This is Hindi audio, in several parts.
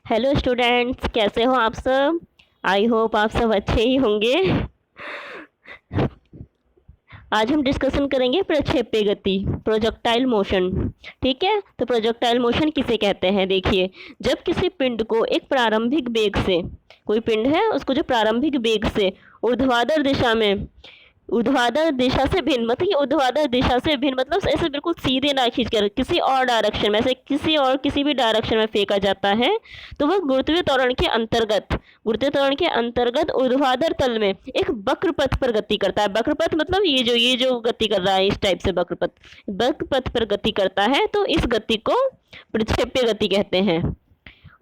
हेलो स्टूडेंट्स, कैसे हो आप सब। आई होप आप सब अच्छे ही होंगे। आज हम डिस्कशन करेंगे प्रक्षेप्य गति, प्रोजेक्टाइल मोशन। ठीक है, तो प्रोजेक्टाइल मोशन किसे कहते हैं। देखिए, जब किसी पिंड को एक प्रारंभिक वेग से, कोई पिंड है उसको जो प्रारंभिक वेग से ऊर्ध्वाधर दिशा में, ऊर्ध्वाधर दिशा से भिन्न मतलब कि ऊर्ध्वाधर दिशा से भिन्न मतलब ऐसे बिल्कुल सीधे ना खींचकर किसी और डायरेक्शन में, ऐसे किसी भी डायरेक्शन में फेंका जाता है, तो वह गुरुत्वीय त्वरण के अंतर्गत, ऊर्ध्वाधर तल में एक वक्र पथ पर गति करता है। वक्र पथ मतलब ये जो गति कर रहा है, इस टाइप से वक्र पथ पर गति करता है, तो इस गति को प्रक्षेप्य गति कहते हैं।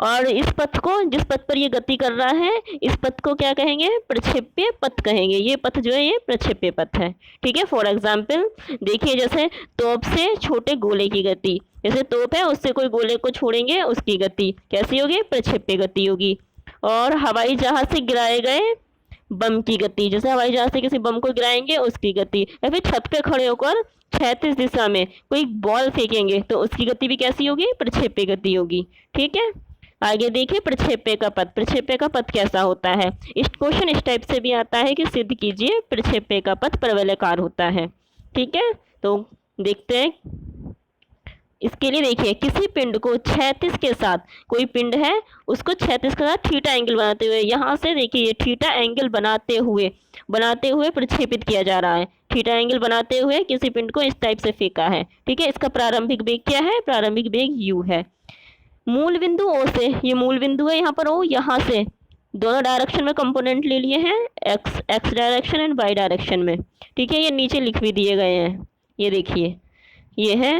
और इस पथ को, जिस पथ पर ये गति कर रहा है, इस पथ को क्या कहेंगे, प्रक्षेप्य पथ कहेंगे। ये पथ जो है ये प्रक्षेप्य पथ है। ठीक है, फॉर एग्जाम्पल देखिए, जैसे तोप से छोटे गोले की गति, जैसे तोप है उससे कोई गोले को छोड़ेंगे, उसकी गति कैसी होगी, प्रक्षेप्य गति होगी। और हवाई जहाज से गिराए गए बम की गति, जैसे हवाई जहाज से किसी बम को गिराएंगे उसकी गति, या फिर छत पे खड़े होकर क्षैतिज दिशा में कोई बॉल फेंकेंगे तो उसकी गति भी कैसी होगी, प्रक्षेप्य गति होगी। ठीक है, आगे देखिए प्रक्षेप्य का पथ। प्रक्षेप्य का पथ कैसा होता है, इस क्वेश्चन इस टाइप से भी आता है कि सिद्ध कीजिए प्रक्षेप्य का पथ प्रवलयकार होता है। ठीक है, तो देखते हैं। इसके लिए देखिए, किसी पिंड को क्षैतिज के साथ, कोई पिंड है उसको क्षैतिज के साथ थीटा एंगल बनाते हुए, यहाँ से देखिए ये थीटा एंगल बनाते हुए प्रक्षेपित किया जा रहा है। थीटा एंगल बनाते हुए किसी पिंड को इस टाइप से फेंका है। ठीक है, इसका प्रारंभिक वेग क्या है, प्रारंभिक वेग u है। मूल बिंदु ओ से, ये मूल बिंदु है यहाँ पर ओ, यहाँ से दोनों डायरेक्शन में कंपोनेंट ले लिए हैं, x direction and y direction में। ठीक है, ये नीचे लिख भी दिए गए हैं, ये देखिए, ये है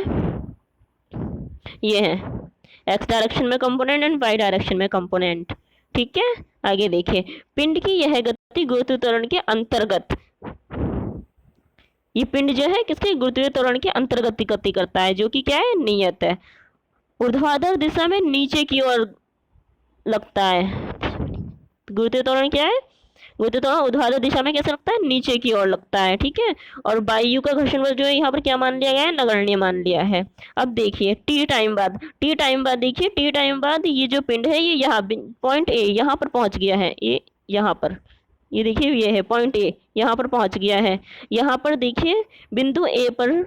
एक्स डायरेक्शन में कंपोनेंट एंड वाई डायरेक्शन में कंपोनेंट। ठीक है, आगे देखिए, पिंड की यह गति गुरुत्वीय त्वरण के अंतर्गत, ये पिंड जो है किसके, गुरुत्वीय त्वरण के अंतर्गत गति करता है, जो कि क्या है, नियत है। ऊर्ध्वाधर दिशा में नीचे की ओर लगता है। गुरुत्वीय त्वरण क्या है, गुरुत्वीय त्वरण ऊर्ध्वाधर दिशा में कैसे लगता है, नीचे की ओर लगता है। ठीक है, और वायु का घर्षण बल जो है यहाँ पर क्या मान लिया गया है, नगण्य मान लिया है। अब देखिए टी टाइम बाद देखिए, टी टाइम बाद ये जो पिंड है ये यहाँ पॉइंट ए यहाँ पर पहुंच गया है, ये यहाँ पर, ये देखिए ये है पॉइंट ए, यहाँ पर पहुंच गया है। यहाँ पर देखिए बिंदु ए पर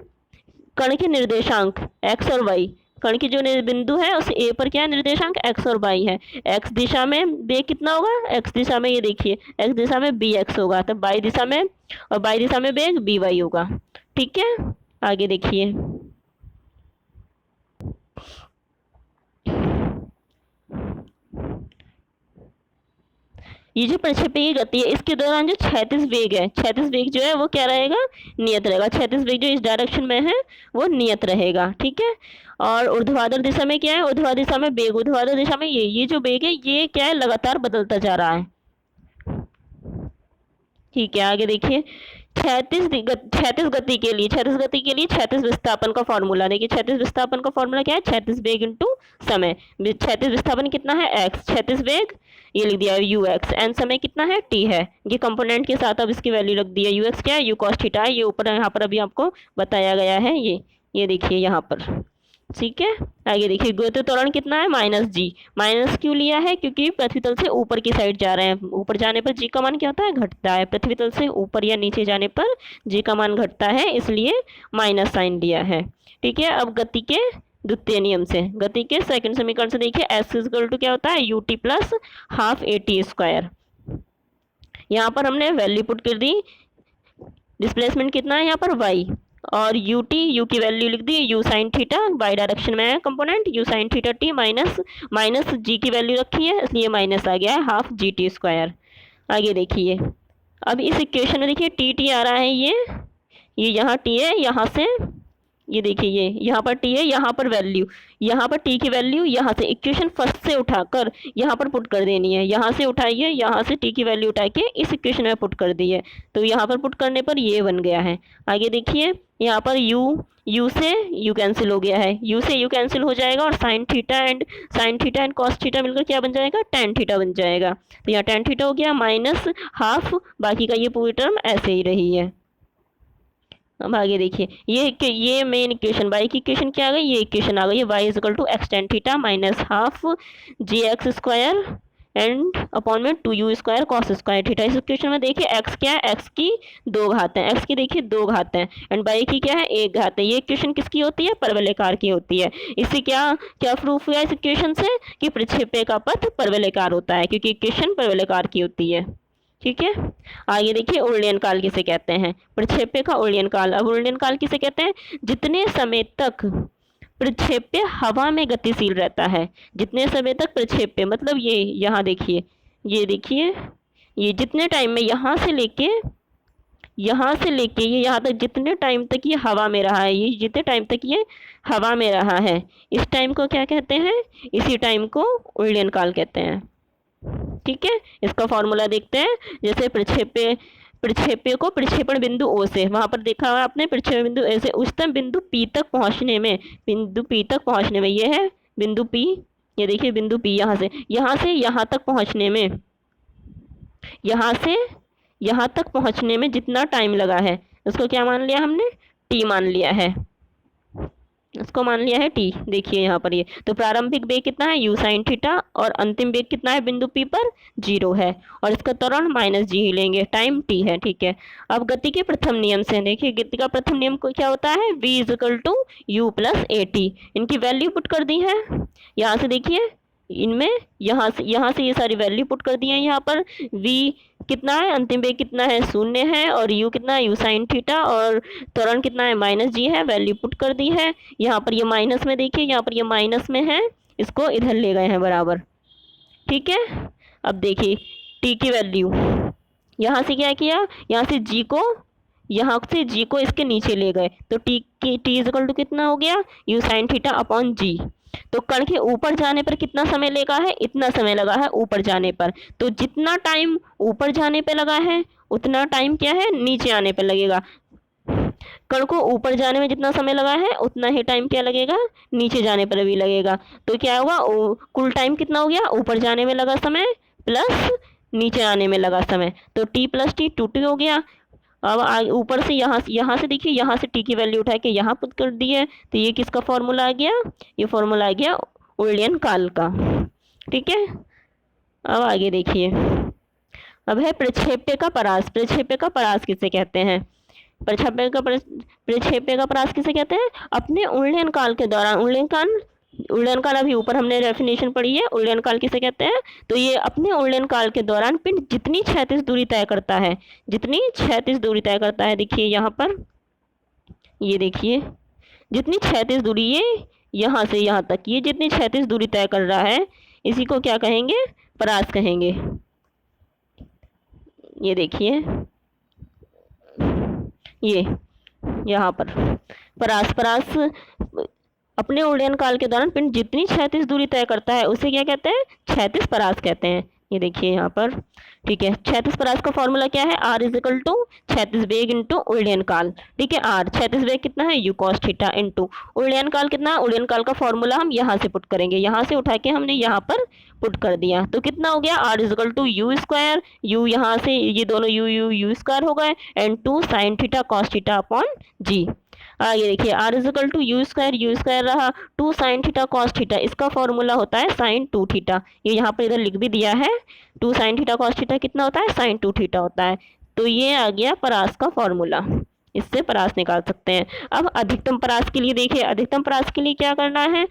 कण के निर्देशांक एक्स और वाई, कण की जो बिंदु है उस ए पर क्या है, निर्देशांक एक्स और वाई है। एक्स दिशा में वेग कितना होगा, एक्स दिशा में ये देखिए एक्स दिशा में बी एक्स होगा, तो वाई दिशा में, और वाई दिशा में वेग बी वाई होगा। ठीक है, आगे देखिए, ये जो प्रक्षेपी गति है इसके दौरान जो क्षैतिज वेग है, क्षैतिज वेग जो है वो क्या रहेगा, नियत रहेगा। क्षैतिज वेग जो इस डायरेक्शन में है वो नियत रहेगा। ठीक है, और ऊर्ध्वाधर दिशा में क्या है, ऊर्ध्वाधर दिशा में वेग, ऊर्ध्वाधर दिशा में ये जो वेग है ये क्या है, लगातार बदलता जा रहा है। ठीक है, आगे देखिए, क्षैतिज गति के लिए, क्षैतिज विस्थापन का फॉर्मूला देखिए। क्षैतिज विस्थापन का फॉर्मूला क्या है, क्षैतिज वेग इंटू समय। क्षैतिज विस्थापन कितना है, x, क्षैतिज वेग ये लिख दिया है ux, एन समय कितना है, t है। ये कंपोनेंट के साथ अब इसकी वैल्यू रख दी है, ux क्या है, u cos थीटा है, ये ऊपर यहाँ पर अभी आपको बताया गया है, ये देखिए यहाँ पर। ठीक है, आगे देखिए, गुरुत्वीय त्वरण कितना है, माइनस जी। माइनस क्यों लिया है, क्योंकि पृथ्वी तल से ऊपर की साइड जा रहे हैं, ऊपर जाने पर जी का मान क्या होता है, घटता है। पृथ्वी तल से ऊपर या नीचे जाने पर जी का मान घटता है, इसलिए माइनस साइन दिया है। ठीक है, अब गति के द्वितीय नियम से, गति के सेकंड समीकरण से देखिए, एस इक्वल टू क्या होता है, U T plus half A T square. यहाँ पर हमने वैल्यू पुट कर दी, डिस्प्लेसमेंट कितना है यहाँ पर वाई, और यू की वैल्यू लिख दी, U sine theta, Y direction में है component, U sine theta T, minus G की वैल्यू रखी है इसलिए माइनस आ गया है हाफ जी टी स्क्वायर। आगे देखिए, अब इस इक्वेशन में देखिए टी आ रहा है, ये यहाँ टी है, यहाँ से ये देखिए ये यहाँ पर टी है, यहाँ पर वैल्यू, यहाँ पर टी की वैल्यू यहाँ से इक्वेशन फर्स्ट से उठाकर यहाँ पर पुट कर देनी है। यहाँ से उठाइए, यहाँ से टी की वैल्यू उठा के इस इक्वेशन में पुट कर दी है, तो यहाँ पर पुट करने पर ये बन गया है। आगे देखिए, यहाँ पर यू से यू कैंसिल हो गया है, यू से यू कैंसिल हो जाएगा, और sine theta and cos theta मिलकर क्या बन जाएगा, टेन थीटा बन जाएगा। तो यहाँ टेन थीटा हो गया, माइनस हाफ, बाकी का ये पूरी टर्म ऐसे ही रही है। अब आगे देखिए, ये मेन इक्वेशन, y की इक्वेशन क्या आ गई, ये इक्वेशन आ गई है, y is equal to x tan theta minus half g x square and upon में 2u² कॉस स्क्वायर थीटा। इस इक्वेशन में देखिए x क्या है, x की 2 घात है, x की देखिए 2 घात है एंड y की क्या है 1 घात है। ये इक्वेशन किसकी होती है, परवलयकार की होती है। इससे क्या क्या प्रूफ हुआ इस इक्वेशन से कि प्रक्षेप्य का पथ परवलयकार होता है, क्योंकि इक्वेशन परवलयकार की होती है। ठीक है, आगे देखिए उर्लियन काल किसे कहते हैं, प्रक्षेप्य का उर्लियन काल। अब उर्लियन काल किसे कहते हैं, जितने समय तक प्रक्षेप्य हवा में गतिशील रहता है, जितने समय तक प्रक्षेप्य मतलब ये यहाँ देखिए, ये देखिए, ये जितने टाइम में यहाँ से लेके ये यहाँ तक, जितने टाइम तक ये हवा में रहा है, ये जितने टाइम तक ये हवा में रहा है, इस टाइम को क्या कहते हैं, इसी टाइम को उर्लियन काल कहते हैं। ठीक है, इसका फॉर्मूला देखते हैं। जैसे प्रक्षेप्य को प्रक्षेपण बिंदु ओ से, वहां पर देखा हुआ आपने, प्रक्षेपण बिंदु ए से उच्चतम बिंदु पी तक पहुंचने में, ये है बिंदु पी, ये देखिए बिंदु पी, यहाँ से यहाँ तक पहुंचने में, यहाँ तक पहुंचने में जितना टाइम लगा है उसको क्या मान लिया हमने, टी मान लिया है, इसको मान लिया है टी। देखिए यहाँ पर ये तो प्रारंभिक वेग कितना है u sin थीटा और अंतिम वेग कितना है बिंदु P पर 0 है और इसका त्वरण माइनस जी ही लेंगे, टाइम t है। ठीक है, अब गति के प्रथम नियम से देखिए, गति का प्रथम नियम को क्या होता है, v is equal to u plus a t. इनकी वैल्यू पुट कर दी है, यहाँ से देखिए इनमें, यहाँ से ये सारी वैल्यू पुट कर दी है। यहाँ पर v कितना है, अंतिम वेग कितना है 0 है और u कितना है u sin थीटा और त्वरण कितना है माइनस जी है, वैल्यू पुट कर दी है। यहाँ पर ये माइनस में देखिए, यहाँ पर ये माइनस में है, इसको इधर ले गए हैं बराबर। ठीक है, अब देखिए t की वैल्यू, यहाँ से क्या किया, यहाँ से g को इसके नीचे ले गए तो t इज इक्वल टू कितना हो गया, u sin थीटा अपॉन जी। तो कण के ऊपर जाने पर कितना समय लगा है, इतना समय लगा है ऊपर जाने पर, तो जितना टाइम ऊपर जाने पे लगा है उतना टाइम क्या है नीचे आने पर लगेगा। कण को ऊपर जाने में जितना समय लगा है उतना ही टाइम क्या लगेगा नीचे जाने पर भी लगेगा। तो क्या होगा, कुल टाइम कितना हो गया, ऊपर जाने में लगा समय प्लस नीचे आने में लगा समय, तो t प्लस टी 2t हो गया। अब ऊपर से यहाँ से देखिए, यहाँ से t की वैल्यू उठा के यहाँ पुट कर दी है, तो ये किसका फॉर्मूला आ गया, ये फॉर्मूला आ गया उर्लियन काल का। ठीक है, अब आगे देखिए, अब है प्रक्षेप्य का परास। प्रक्षेप्य का परास किसे कहते हैं, प्रक्षेप्य का परास किसे कहते हैं, अपने उर्लियन काल के दौरान, उर्लियन काल अभी ऊपर हमने डेफिनेशन पढ़ी है, उर्लियन काल किसे कहते हैं, तो ये अपने उर्लियन काल के दौरान पिंड जितनी क्षैतिज दूरी तय करता है, देखिए यहाँ पर, ये देखिए जितनी क्षैतिज दूरी, ये यहाँ से यहाँ तक, ये जितनी क्षैतिज दूरी तय कर रहा है इसी को क्या कहेंगे, परास कहेंगे। ये देखिए, ये यहाँ पर परास अपने उड्डयन काल के दौरान पिंड जितनी क्षैतिज दूरी तय करता है उसे क्या कहते हैं, क्षैतिज परास कहते हैं। ये देखिए यहाँ पर, ठीक है, क्षैतिज परास का फॉर्मूला क्या है, r इज इक्वल टू क्षैतिज वेग इंटू उड्डयन काल। ठीक है, r क्षैतिज वेग कितना है u cos थीटा इंटू उड्डयन काल कितना, उड्डयन काल का फॉर्मूला हम यहाँ से पुट करेंगे, यहाँ से उठा के हमने यहाँ पर पुट कर दिया, तो कितना हो गया, r is equal to you square, U यहाँ से ये दोनों यू स्क्वायर हो गए and 2 sin theta cos theta upon G. आगे देखिए, r is equal to you square रहा, 2 sin थीटा cos थीटा, इसका फॉर्मूला होता है sin 2 थीटा, ये यहाँ पर इधर लिख भी दिया है, 2 sin थीटा cos थीटा कितना होता है, sin 2 थीटा होता है। तो ये आ गया परास का फॉर्मूला, इससे परास निकाल सकते हैं। अब अधिकतम परास के लिए देखिए, अधिकतम परास के लिए क्या करना है,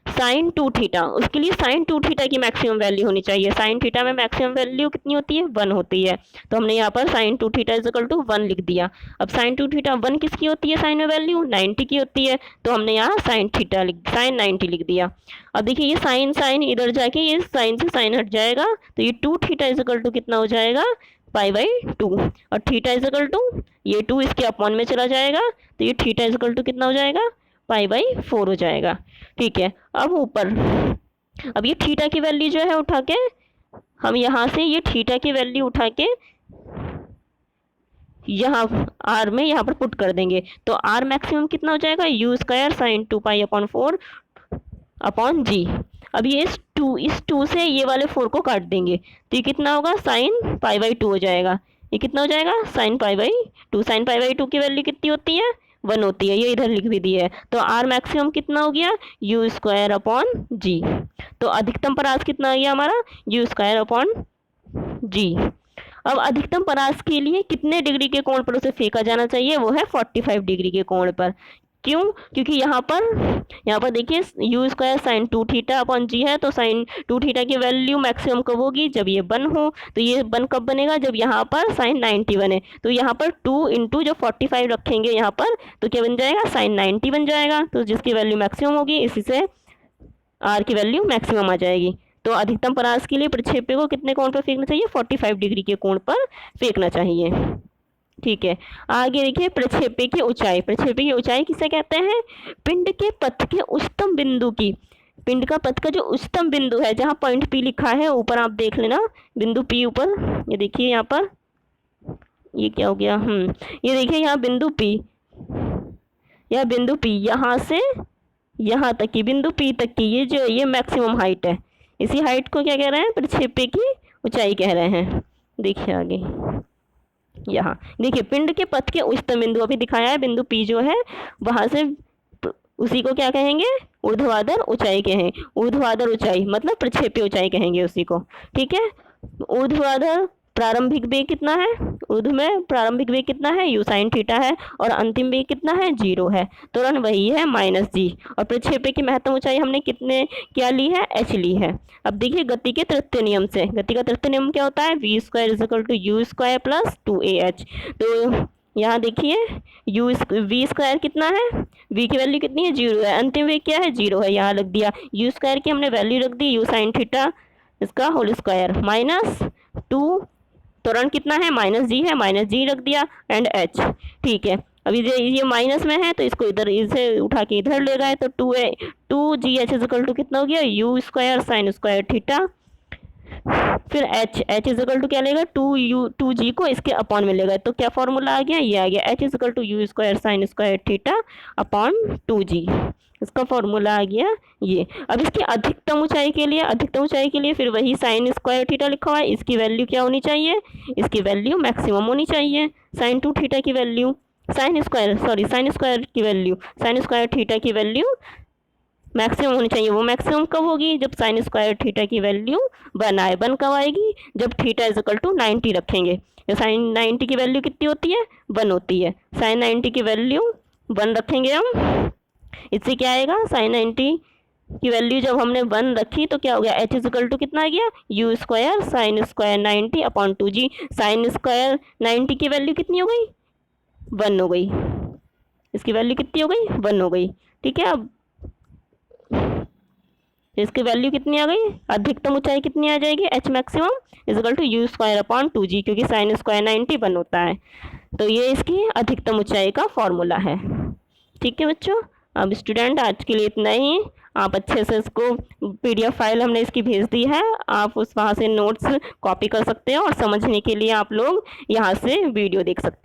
साइन 2 थीटा, उसके लिए साइन 2 थीटा की मैक्सिमम वैल्यू होनी चाहिए। साइन थीटा में मैक्सिमम वैल्यू कितनी होती है, 1 होती है, तो हमने यहाँ पर sine 2 theta is equal to 1 लिख दिया। अब साइन 2 थीटा 1 किसकी होती है, साइन में वैल्यू 90 की होती है, तो हमने यहाँ साइन 90 लिख दिया। अब देखिए ये साइन इधर जाके ये साइन से साइन हट जाएगा, तो ये 2 थीटा इज इक्वल टू कितना हो जाएगा, π/2, और थीटा इज इक्वल टू ये 2 इसके अपॉन में चला जाएगा, तो ये थीटा इज इक्वल टू कितना हो जाएगा, π/4 हो जाएगा। ठीक है, अब ऊपर, अब ये थीटा की वैल्यू जो है उठा के हम यहाँ से ये थीटा की वैल्यू उठा के यहाँ r में यहाँ पर पुट कर देंगे, तो r मैक्सिमम कितना हो जाएगा, u स्क्वायर साइन 2π/4 अपॉन जी। अब ये इस 2 से ये वाले 4 को काट देंगे, तो ये कितना होगा, साइन π/2 हो जाएगा। ये कितना हो जाएगा sin pi by 2। sin pi by 2 की वैल्यू कितनी होती है 1 होती है, ये इधर लिख भी दी है। तो आर मैक्सिमम कितना हो गया यू स्क्वायर अपॉन जी। तो अधिकतम परास कितना हो गया हमारा यू स्क्वायर अपॉन जी। अब अधिकतम परास के लिए कितने डिग्री के कोण पर उसे फेंका जाना चाहिए, वो है 45 डिग्री के कोण पर। क्यों, क्योंकि यहाँ पर देखिए U square sine 2 theta upon G है, तो साइन 2 थीटा की वैल्यू मैक्सिमम कब होगी जब ये 1 हो। तो ये 1 कब बनेगा जब यहाँ पर साइन 90 बने। तो यहाँ पर 2 इंटू जो 45 रखेंगे यहाँ पर, तो क्या बन जाएगा साइन 90 बन जाएगा। तो जिसकी वैल्यू मैक्सिमम होगी इसी से आर की वैल्यू मैक्सिमम आ जाएगी। तो अधिकतम परास के लिए प्रक्षेप्य को कितने कोण पर फेंकना चाहिए 45 डिग्री के कोण पर फेंकना चाहिए। ठीक है, आगे देखिए प्रक्षेप्य की ऊंचाई। प्रक्षेप्य की ऊंचाई किसे कहते हैं, पिंड के पथ के उच्चतम बिंदु की, पिंड का पथ का जो उच्चतम बिंदु है जहाँ पॉइंट पी लिखा है ऊपर आप देख लेना बिंदु पी ऊपर, ये देखिए यहाँ पर ये क्या हो गया ये देखिए यहाँ बिंदु पी, यह बिंदु पी यहाँ से यहाँ तक की बिंदु पी तक की ये जो ये मैक्सिमम हाइट है, इसी हाइट को क्या कह रहे हैं प्रक्षेप्य की ऊंचाई कह रहे हैं। देखिए आगे यहाँ देखिए पिंड के पथ के उच्चतम बिंदु अभी दिखाया है, बिंदु पी जो है वहां से उसी को क्या कहेंगे ऊर्ध्वाधर ऊंचाई कहें, ऊर्ध्वाधर ऊंचाई मतलब प्रक्षेप्य ऊंचाई कहेंगे उसी को। ठीक है, ऊर्ध्वाधर प्रारंभिक वेग कितना है, ऊर्ध्व में प्रारंभिक वेग कितना है यू साइन थीटा है, और अंतिम वेग कितना है 0 है, तुरंत वही है माइनस जी। और प्रक्षेप्य की महत्तम ऊंचाई हमने कितने क्या ली है h ली है। अब देखिए गति के तृतीय नियम से, गति का तृतीय नियम क्या होता है v square is equal to you square plus 2ah। तो यहाँ देखिए वी स्क्वायर कितना है, v की वैल्यू कितनी है 0 है, अंतिम वेग क्या है 0 है, यहाँ लग दिया यू स्क्वायर की हमने वैल्यू रख दी यू साइन थीटा इसका होल स्क्वायर माइनस 2 तुरंत कितना है माइनस जी है, माइनस जी रख दिया एंड एच। ठीक है, अभी ये माइनस में है तो इसको इधर इसे उठा के इधर ले गए, तो 2g h इक्वल टू कितना हो गया you square sine square theta, फिर h इक्वल टू क्या लेगा 2g को इसके अपॉन में लेगा, तो क्या फॉर्मूला आ गया ये आ गया h equal to you square sine square theta upon 2g, इसका फॉर्मूला आ गया ये। अब इसकी अधिकतम ऊंचाई के लिए फिर वही साइन स्क्वायर थीटा लिखा हुआ है, इसकी वैल्यू क्या होनी चाहिए, इसकी वैल्यू मैक्सिमम होनी चाहिए, साइन 2 थीटा की वैल्यू साइन स्क्वायर थीटा की वैल्यू मैक्सिमम होनी चाहिए। वो मैक्सिमम कब होगी जब साइन स्क्वायर थीटा की वैल्यू 1 आए, 1 कब आएगी जब थीटा इज इक्वल टू 90 रखेंगे। साइन 90 की वैल्यू कितनी होती है 1 होती है, साइन 90 की वैल्यू 1 रखेंगे हम, इससे क्या आएगा साइन 90 की वैल्यू जब हमने 1 रखी तो क्या हो गया h इक्वल टू कितना आ गया you square sine square 90 upon 2g। Sine square 90 की वैल्यू कितनी हो गई 1 हो गई, इसकी वैल्यू कितनी हो गई 1 हो गई। ठीक है, अब इसकी वैल्यू कितनी आ गई, अधिकतम ऊंचाई कितनी आ जाएगी h maximum is equal to you square upon 2g, क्योंकि साइन स्क्वायर 90 1 होता है, तो ये इसकी अधिकतम ऊंचाई का फॉर्मूला है। ठीक है बच्चों, अब स्टूडेंट आज के लिए इतना ही। आप अच्छे से इसको PDF फाइल हमने इसकी भेज दी है, आप वहाँ से नोट्स कॉपी कर सकते हैं और समझने के लिए आप लोग यहाँ से वीडियो देख सकते हैं।